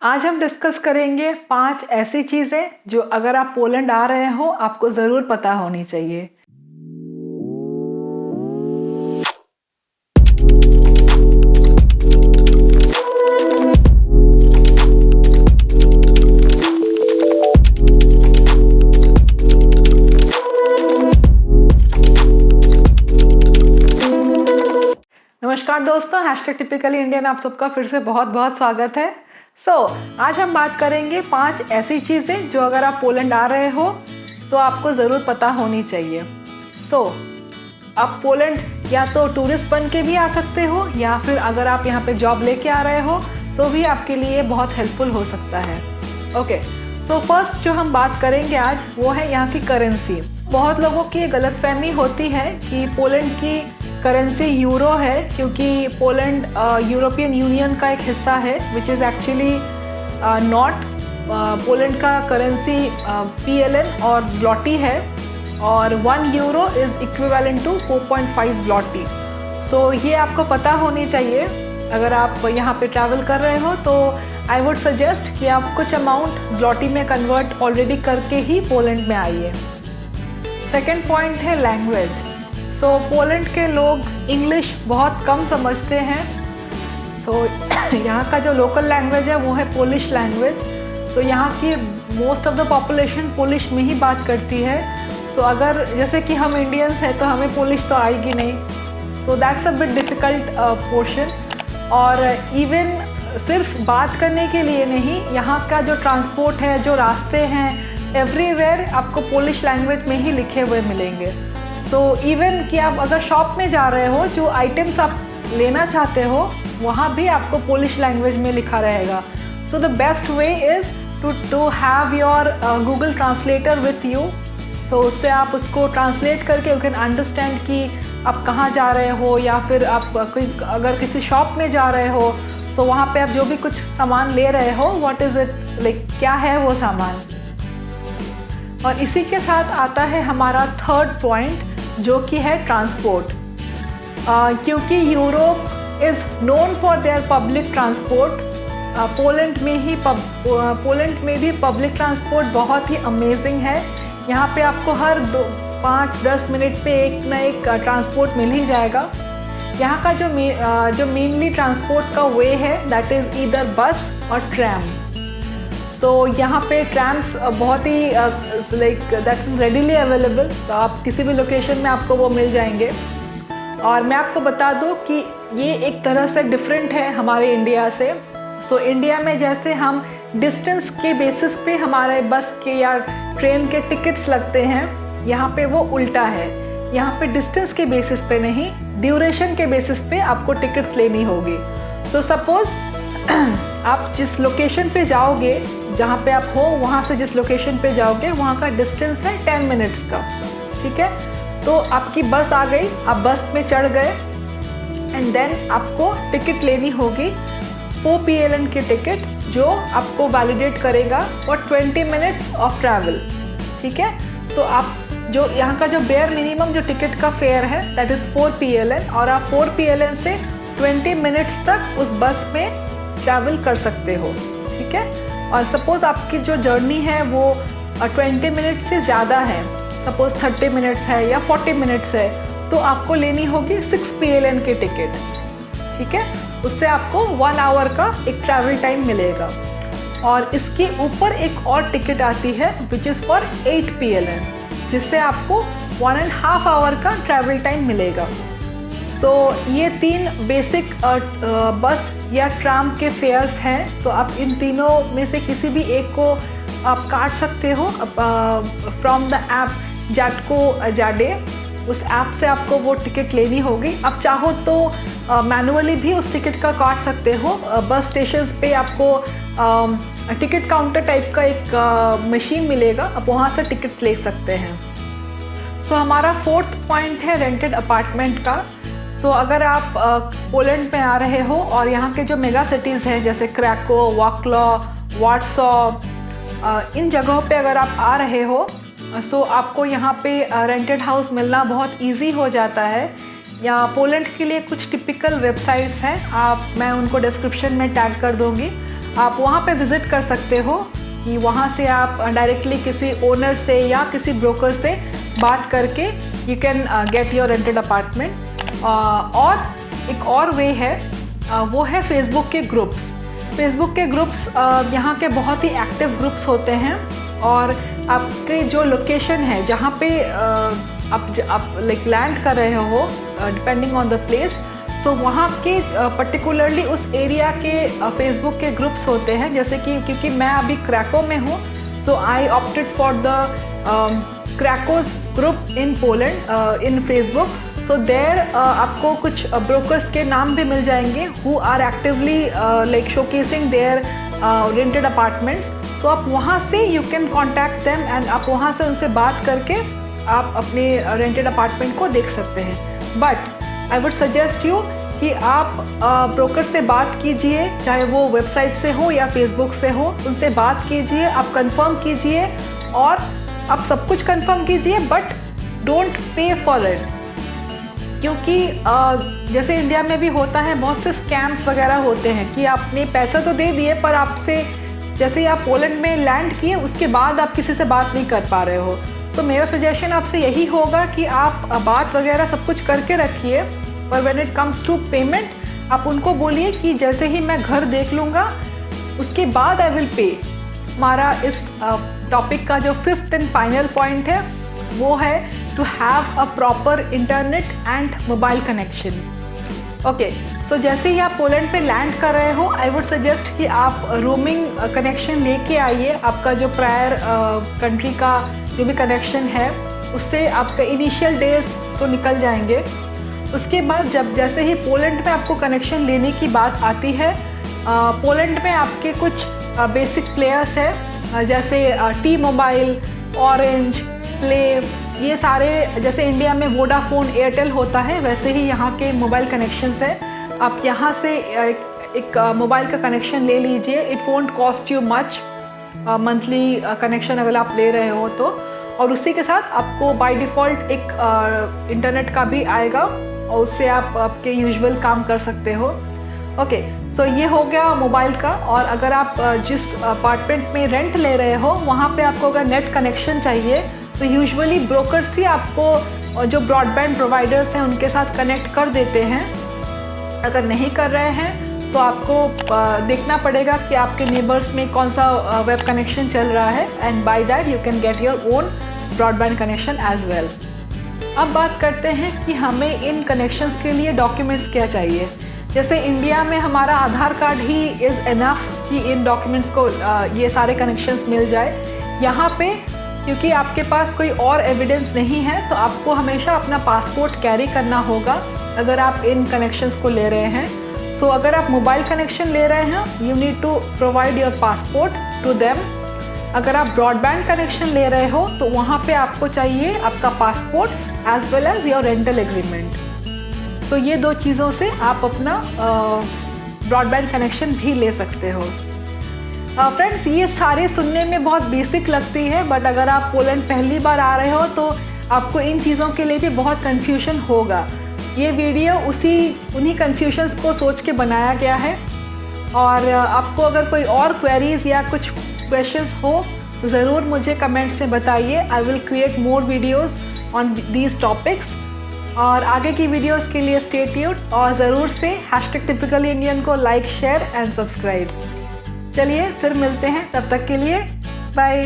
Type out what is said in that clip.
आज हम डिस्कस करेंगे 5 ऐसी चीज़ें जो अगर आप पोलैंड आ रहे हो आपको ज़रूर पता होनी चाहिए। नमस्कार दोस्तों, हैशटैग टिपिकली इंडियन आप सबका फिर से बहुत बहुत स्वागत है। आज हम बात करेंगे 5 ऐसी चीज़ें जो अगर आप पोलैंड आ रहे हो तो आपको ज़रूर पता होनी चाहिए। आप पोलैंड या तो टूरिस्ट बन के भी आ सकते हो या फिर अगर आप यहाँ पे जॉब लेके आ रहे हो तो भी आपके लिए बहुत हेल्पफुल हो सकता है। फर्स्ट जो हम बात करेंगे आज वो है यहाँ की करेंसी। बहुत लोगों की ये गलतफहमी होती है कि पोलैंड की करेंसी यूरो है, क्योंकि पोलैंड यूरोपियन यूनियन का एक हिस्सा है, which is actually not. Poland का करेंसी PLN और ज़्लॉटी है और 1 euro is equivalent to 4.5 zloty. ये आपको पता होनी चाहिए। अगर आप यहाँ पे ट्रैवल कर रहे हो तो आई वुड सजेस्ट कि आप कुछ अमाउंट ज़्लॉटी में कन्वर्ट ऑलरेडी करके ही पोलैंड में आइए। सेकेंड पॉइंट है लैंग्वेज। पोलैंड के लोग इंग्लिश बहुत कम समझते हैं। यहाँ का जो लोकल लैंग्वेज है वो है पोलिश लैंग्वेज। यहाँ की most of the population Polish में ही बात करती है। अगर जैसे कि हम इंडियंस हैं तो हमें पोलिश तो आएगी नहीं, that's a bit difficult portion. और इवन सिर्फ बात करने के लिए नहीं, यहाँ का जो ट्रांसपोर्ट है, जो रास्ते हैं, एवरीवेयर आपको पोलिश लैंग्वेज में ही लिखे हुए मिलेंगे। इवन कि आप अगर शॉप में जा रहे हो, जो आइटम्स आप लेना चाहते हो वहाँ भी आपको पोलिश लैंग्वेज में लिखा रहेगा। The best way is to have your Google translator with you. उससे आप उसको ट्रांसलेट करके यू कैन अंडरस्टैंड कि आप कहाँ जा रहे हो, या फिर आप अगर किसी शॉप में जा रहे हो वहाँ पे आप जो भी कुछ सामान ले रहे हो, व्हाट इज़ इट, लाइक क्या है वो सामान। और इसी के साथ आता है हमारा थर्ड पॉइंट, जो कि है ट्रांसपोर्ट। क्योंकि Europe is known for their public transport. Poland में भी पब्लिक ट्रांसपोर्ट बहुत ही अमेजिंग है। यहाँ पे आपको हर 5-10 मिनट पे एक ना एक ट्रांसपोर्ट मिल ही जाएगा। यहाँ का जो मेनली ट्रांसपोर्ट का वे है दैट इज़ ईदर बस और ट्रैम। यहाँ पे ट्रैम्स बहुत ही like that is readily available. तो आप किसी भी लोकेशन में आपको वो मिल जाएंगे। और मैं आपको बता दूँ कि ये एक तरह से डिफरेंट है हमारे इंडिया से। इंडिया में जैसे हम डिस्टेंस के बेसिस पे हमारे बस के या ट्रेन के टिकट्स लगते हैं, यहाँ पे वो उल्टा है। यहाँ पे डिस्टेंस के बेसिस पे नहीं, ड्यूरेशन के बेसिस पे आपको टिकट्स लेनी होगी। सपोज़ आप जिस लोकेशन पे जाओगे, जहाँ पे आप हो वहाँ से जिस लोकेशन पे जाओगे वहाँ का डिस्टेंस है 10 मिनट्स का, ठीक है। तो आपकी बस आ गई, आप बस में चढ़ गए एंड देन आपको टिकट लेनी होगी 4 PLN की टिकट, जो आपको वैलिडेट करेगा फॉर 20 मिनट्स ऑफ ट्रैवल, ठीक है। तो आप जो यहाँ का जो बेयर मिनिमम जो टिकट का फेयर है दैट इज़ 4 PLN, और आप 4 PLN से 20 मिनट्स तक उस बस में ट्रैवल कर सकते हो, ठीक है। और सपोज़ आपकी जो जर्नी है वो 20 मिनट से ज़्यादा है, सपोज़ 30 मिनट्स है या 40 मिनट्स है, तो आपको लेनी होगी 6 PLN की टिकट, ठीक है। उससे आपको 1 आवर का एक ट्रैवल टाइम मिलेगा। और इसके ऊपर एक और टिकट आती है विच इज़ फॉर 8 PLN, जिससे आपको 1.5 आवर का ट्रैवल टाइम मिलेगा। ये 3 बेसिक बस या ट्राम के फेयर्स हैं। तो आप इन तीनों में से किसी भी एक को आप काट सकते हो फ्रॉम द ऐप जैटको जाडे। उस ऐप से आपको वो टिकट लेनी होगी। आप चाहो तो मैनुअली भी उस टिकट का काट सकते हो। बस स्टेशन पे आपको टिकट काउंटर टाइप का एक मशीन मिलेगा, आप वहाँ से टिकट ले सकते हैं। हमारा फोर्थ पॉइंट है रेंटेड अपार्टमेंट का। अगर आप पोलैंड में आ रहे हो और यहाँ के जो मेगा सिटीज़ हैं जैसे क्रैको, वार्सो, इन जगहों पे अगर आप आ रहे हो आपको यहाँ पे रेंटेड हाउस मिलना बहुत इजी हो जाता है। या पोलैंड के लिए कुछ टिपिकल वेबसाइट्स हैं, मैं उनको डिस्क्रिप्शन में टैग कर दूँगी। आप वहाँ पे विज़िट कर सकते हो कि वहाँ से आप डायरेक्टली किसी ओनर से या किसी ब्रोकर से बात करके you can get your rented apartment. और एक और वे है, वो है फेसबुक के ग्रुप्स। फेसबुक के ग्रुप्स यहाँ के बहुत ही एक्टिव ग्रुप्स होते हैं, और आपके जो लोकेशन है जहाँ पे आप लाइक लैंड कर रहे हो, डिपेंडिंग ऑन द प्लेस, सो वहाँ के पर्टिकुलरली उस एरिया के फेसबुक के ग्रुप्स होते हैं। जैसे कि क्योंकि मैं अभी क्रैको में हूँ, so I opted for the Krakow's group in Poland in Facebook. So there आपको कुछ ब्रोकर्स के नाम भी मिल जाएंगे who are actively like showcasing their rented apartments. तो आप वहाँ से you can contact them and आप वहाँ से उनसे बात करके आप अपने रेंटेड अपार्टमेंट को देख सकते हैं। But I would suggest you कि आप ब्रोकर से बात कीजिए, चाहे वो वेबसाइट से हो या फेसबुक से हो, उनसे बात कीजिए, आप कंफर्म कीजिए और आप सब कुछ कंफर्म कीजिए, but don't pay for it. क्योंकि जैसे इंडिया में भी होता है, बहुत से स्कैम्स वगैरह होते हैं कि आपने पैसा तो दे दिए पर आपसे जैसे ही आप पोलैंड में लैंड किए उसके बाद आप किसी से बात नहीं कर पा रहे हो। तो मेरा सजेशन आपसे यही होगा कि आप बात वगैरह सब कुछ करके रखिए, पर when it comes to payment आप उनको बोलिए कि जैसे ही मैं घर देख लूँगा उसके बाद आई विल पे। हमारा इस टॉपिक का जो 5th एंड फाइनल पॉइंट है वो है to have a proper internet and mobile connection. Okay, so जैसे ही आप पोलैंड पे लैंड कर रहे हो, आई वुड सजेस्ट कि आप रोमिंग कनेक्शन लेके आइए। आपका जो प्रायर कंट्री का जो भी कनेक्शन है उससे आपका इनिशियल डेज तो निकल जाएंगे। उसके बाद जैसे ही पोलैंड में आपको कनेक्शन लेने की बात आती है, पोलैंड में आपके कुछ बेसिक प्लेयर्स हैं जैसे टी-मोबाइल, ऑरेंज, प्ले, ये सारे जैसे इंडिया में वोडाफोन, एयरटेल होता है वैसे ही यहाँ के मोबाइल कनेक्शंस हैं। आप यहाँ से एक मोबाइल का कनेक्शन ले लीजिए। It won't cost you much monthly connection अगर आप ले रहे हो तो, और उसी के साथ आपको बाय डिफ़ॉल्ट एक इंटरनेट का भी आएगा और उससे आप आपके यूजुअल काम कर सकते हो। ओके, सो ये हो गया मोबाइल का। और अगर आप जिस अपार्टमेंट में रेंट ले रहे हो वहाँ पे आपको अगर नेट कनेक्शन चाहिए तो यूजुअली ब्रोकर्स ही आपको जो ब्रॉडबैंड प्रोवाइडर्स हैं उनके साथ कनेक्ट कर देते हैं। अगर नहीं कर रहे हैं तो आपको देखना पड़ेगा कि आपके नेबर्स में कौन सा वेब कनेक्शन चल रहा है, and by that you can get your own broadband connection as well. अब बात करते हैं कि हमें इन कनेक्शंस के लिए डॉक्यूमेंट्स क्या चाहिए। जैसे इंडिया में हमारा आधार कार्ड ही इज़ इनफ कि इन डॉक्यूमेंट्स को ये सारे कनेक्शंस मिल जाए। यहाँ पे क्योंकि आपके पास कोई और एविडेंस नहीं है तो आपको हमेशा अपना पासपोर्ट कैरी करना होगा अगर आप इन कनेक्शंस को ले रहे हैं। सो अगर आप मोबाइल कनेक्शन ले रहे हैं you need to provide your passport to them. अगर आप ब्रॉडबैंड कनेक्शन ले रहे हो तो वहाँ पे आपको चाहिए आपका passport as well as your rental agreement. तो ये दो चीज़ों से आप अपना ब्रॉडबैंड कनेक्शन भी ले सकते हो। फ्रेंड्स, ये सारे सुनने में बहुत बेसिक लगती है, बट अगर आप पोलैंड पहली बार आ रहे हो तो आपको इन चीज़ों के लिए भी बहुत कन्फ्यूजन होगा। ये वीडियो उन्हीं कन्फ्यूजन्स को सोच के बनाया गया है। और आपको अगर कोई और क्वेरीज़ या कुछ क्वेश्चंस हो तो ज़रूर मुझे कमेंट्स में बताइए। I will create more videos on these topics. और आगे की वीडियोज़ के लिए स्टे ट्यून्ड और ज़रूर से #typically-Indian को लाइक, शेयर एंड सब्सक्राइब। चलिए फिर मिलते हैं, तब तक के लिए बाय।